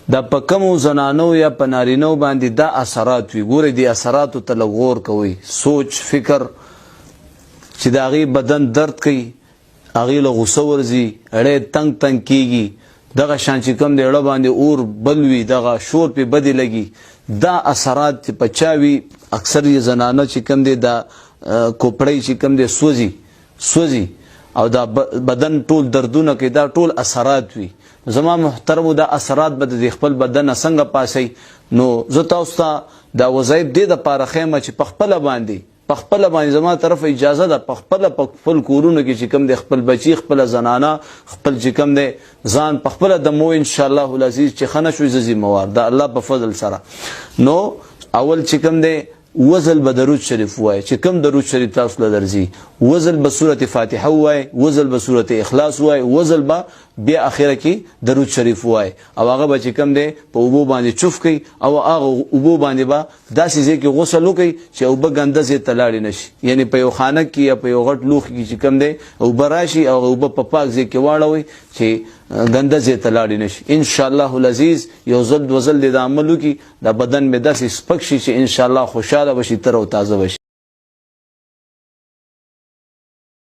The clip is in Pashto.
دا په کومو زنانو یا په نارینو باندې دا اثرات وي. ګورئ دې اثراتو ته لږ غور کوئ، سوچ فکر چې د هغې بدن درد کوي، هغې له غوسه ورځي، اړی تنګ تنګ کېږي، دغه شان چې کوم دی اړه باندې اور بل وي، دغه شور پې بدې لګي. دا اثرات چې په چا وي، اکثر یې زنانه چې کوم دی دا کوپړی چې کوم دی سوځي او دا بدن ټول دردونه کوي، دا ټول اثرات وي. زما محترمو دا اثرات به د خپل بدن څنګه پاسئ؟ نو زه تاسو ته دا وظایف دې دپاره ښیم چې په خپله باندې زما طرف اجازه ده، په خپل کورونو کې چې کوم دی خپل بچي، خپله زنانه، خپل چې کوم دی ځان په خپله دمو انشاءالله العزیز چې ښه نه شوي زه ذمهوار د الله په فضل سره. نو اول چې کوم دی وزل به درود شریف وای، چې کوم درود شریف تاسو له درځي، وزل به سورت فاتحه وای، وزل به سورت اخلاص وای، وزل به بیا اخره کې درود شریف وای، او هغه به چې کوم دی په اوبو باندې چوف کوي، او هغه اوبو باندې به داسې ځای کې غسل وکړي چې اوبه ګنده ځای ته لاړې نه شي. یعنې په یو خانک کې یا په یو غټ لوښي کې چې کوم دی اوبه راشي او اوبه په پاک ځای کې واړوئ چې ګنده ځای ته لاړې نه شي. انشاءالله العزیز یو ځل دوه ځل دې د عمل وکړي، دا بدن مې داسې سپک شي چې انشاءالله خوشحاله به شي، تر او تازه به شي.